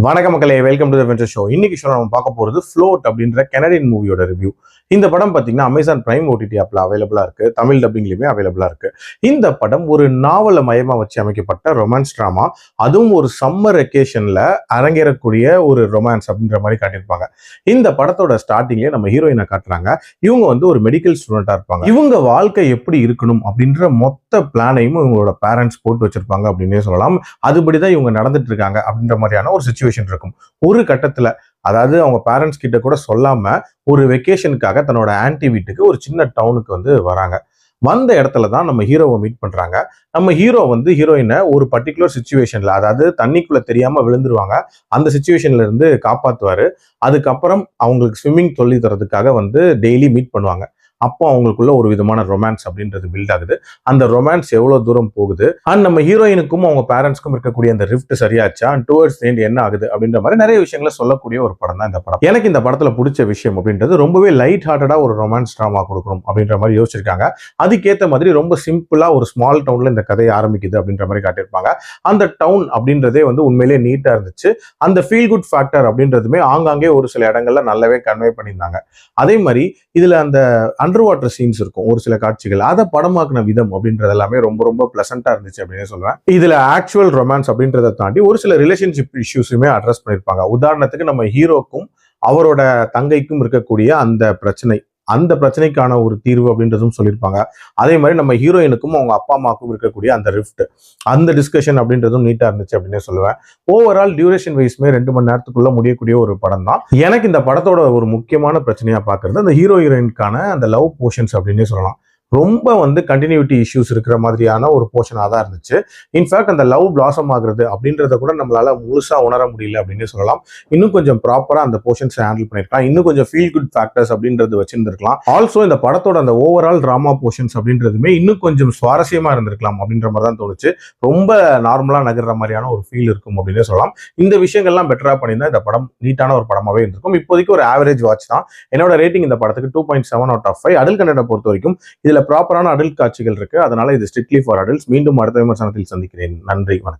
வணக்க மக்களே, welcome to the venture show. இன்னைக்கு ஷோ நம்ம பார்க்க போறது ஃப்ளோட் அப்படின்ற கனடியன் மூவியோட ரிவ்யூ. இந்த படம் பார்த்தீங்கன்னா அமேசான் பிரைம் ஓடிடி ஆப்ல அவைலபிளா இருக்கு. தமிழ் டப்பிங்லயுமே அவைலபிளா இருக்கு. இந்த படம் ஒரு நாவலை மையமா வச்சு அமைக்கப்பட்ட ரொமான்ஸ் டிராமா. அதுவும் ஒரு சம்மர் வெக்கேஷன்ல அரங்கேறக்கூடிய ஒரு ரொமான்ஸ் அப்படின்ற மாதிரி காட்டியிருப்பாங்க. இந்த படத்தோட ஸ்டார்டிங்லேயே நம்ம ஹீரோயினை காட்டுறாங்க. இவங்க ஒரு மெடிக்கல் ஸ்டூடெண்டா இருப்பாங்க. இவங்க வாழ்க்கை எப்படி இருக்கணும் அப்படின்ற மொத்த பிளானையும் இவங்களோட பேரண்ட்ஸ் போட்டு வச்சிருப்பாங்க அப்படின்னே சொல்லலாம். அதுபடிதான் இவங்க நடந்துட்டு இருக்காங்க அப்படின்ற மாதிரியான ஒரு சிச்சுவேஷன் இருக்கும். ஒரு கட்டத்துல, அதாவது அவங்க பேரண்ட்ஸ் கிட்ட கூட சொல்லாம ஒரு வெக்கேஷனுக்காக தன்னோட ஆன்டி வீட்டுக்கு ஒரு சின்ன டவுனுக்கு வராங்க. வந்த இடத்துல தான் நம்ம ஹீரோவை மீட் பண்றாங்க. நம்ம ஹீரோ ஹீரோயினை ஒரு பர்டிகுலர் சிச்சுவேஷன்ல, அதாவது தண்ணிக்குள்ள தெரியாம விழுந்துருவாங்க. அந்த சிச்சுவேஷன்ல இருந்து காப்பாத்துவாரு. அதுக்கப்புறம் அவங்களுக்கு ஸ்விம்மிங் சொல்லி தரதுக்காக டெய்லி மீட் பண்ணுவாங்க. அப்போ அவங்களுக்குள்ள ஒரு விதமான ரொமான்ஸ் அப்படின்றது பில்ட் ஆகுது. அந்த ரொமான்ஸ் எவ்வளவு தூரம் போகுது, அண்ட் நம்ம ஹீரோயினுக்கும் அவங்க பேரண்ட்ஸ்க்கும் இருக்கக்கூடிய அந்த ரிஃப்ட் சரியாச்சா, அண்ட் டுவர்ட்ஸ் எண்ட் என்ன ஆகுது அப்படின்ற மாதிரி நிறைய விஷயங்களை சொல்லக்கூடிய ஒரு படம் தான் இந்த படம். எனக்கு இந்த படத்துல பிடிச்ச விஷயம் அப்படின்றது ரொம்பவே லைட் ஹார்ட்டடா ஒரு ரொமான்ஸ் டிராமா கொடுக்கணும் அப்படின்ற மாதிரி யோசிச்சிருக்காங்க. அதுக்கேற்ற மாதிரி ரொம்ப சிம்பிளா ஒரு ஸ்மால் டவுன்ல இந்த கதையை ஆரம்பிக்குது அப்படின்ற மாதிரி காட்டியிருப்பாங்க. அந்த டவுன் அப்படின்றதே உண்மையிலேயே நீட்டா இருந்துச்சு. அந்த ஃபீல் குட் ஃபேக்டர் அப்படின்றதுமே ஆங்காங்கே ஒரு சில இடங்கள்ல நல்லாவே கன்வே பண்ணியிருந்தாங்க. அதே மாதிரி இதுல அந்த அண்டர் வாட்டர் சீன்ஸ் இருக்கும், ஒரு சில காட்சிகள், அதை படமாக்குன விதம் அப்படின்றது எல்லாமே ரொம்ப ரொம்ப பிளசண்டா இருந்துச்சு அப்படின்னு சொல்லுவேன். இதுல ஆக்சுவல் ரொமான்ஸ் அப்படின்றத தாண்டி ஒரு சில ரிலேஷன்ஷிப் இஷ்யூஸுமே அட்ரஸ் பண்ணியிருப்பாங்க. உதாரணத்துக்கு நம்ம ஹீரோக்கும் அவரோட தங்கைக்கும் இருக்கக்கூடிய அந்த பிரச்சனைக்கான ஒரு தீர்வு அப்படின்றதும் சொல்லியிருப்பாங்க. அதே மாதிரி நம்ம ஹீரோயினுக்கும் அவங்க அப்பா அம்மாவுக்கும் இருக்கக்கூடிய அந்த ரிஃப்ட், அந்த டிஸ்கஷன் அப்படின்றதும் நீட்டா இருந்துச்சு அப்படின்னு சொல்லுவேன். ஓவரால் டியூரேஷன் வைஸ்மே 2 மணி நேரத்துக்குள்ள முடியக்கூடிய ஒரு படம் தான். எனக்கு இந்த படத்தோட ஒரு முக்கியமான பிரச்சனையா பாக்குறது அந்த ஹீரோ ஹீரோயினுக்கான அந்த லவ் போர்ஷன்ஸ் அப்படின்னே சொல்லலாம். ரொம்ப கண்டினியூட்டி இஷ்யூஸ் இருக்கிற மாதிரியான ஒரு போர்ஷனாக தான் இருந்துச்சு. இன்ஃபேக்ட் அந்த லவ் பிளாசம் ஆகுறது அப்படின்றத கூட நம்மளால முழுசா உணர முடியல அப்படின்னு சொல்லலாம். இன்னும் கொஞ்சம் ப்ராப்பரா அந்த போர்ஷன்ஸ் ஹேண்டில் பண்ணிருக்கலாம். இன்னும் கொஞ்சம் ஃபீல் குட் ஃபேக்டர்ஸ் அப்படின்றது வச்சிருந்திருக்கலாம். ஆல்சோ இந்த படத்தோட அந்த ஓவரால் டிராமா போர்ஷன்ஸ் அப்படின்றதுமே இன்னும் கொஞ்சம் சுவாரஸ்யமா இருந்திருக்கலாம் அப்படின்ற மாதிரி தான் தோணுச்சு. ரொம்ப நார்மலா நகர்ற மாதிரியான ஒரு ஃபீல் இருக்கும் அப்படின்னே சொல்லலாம். இந்த விஷயங்கள்லாம் பெட்டரா பண்ணியிருந்தா இந்த படம் நீட்டான ஒரு படமாவே இருந்திருக்கும். இப்போதைக்கு ஒரு ஆவரேஜ் வாட்ச் தான். என்னோட ரேட்டிங் இந்த படத்துக்கு 2.7/5. அடல்ட் கண்டென்ட்டை பொறுத்த வரைக்கும் இதுல ப்ராப்பரான அடல்ட் காட்சிகள் இருக்கு. அதனால இது ஸ்ட்ரிக்ட்லி ஃபார் அடல்ட்ஸ். மீண்டும் அடுத்த விமர்சனத்தில் சந்திக்கிறேன். நன்றி, வணக்கம்.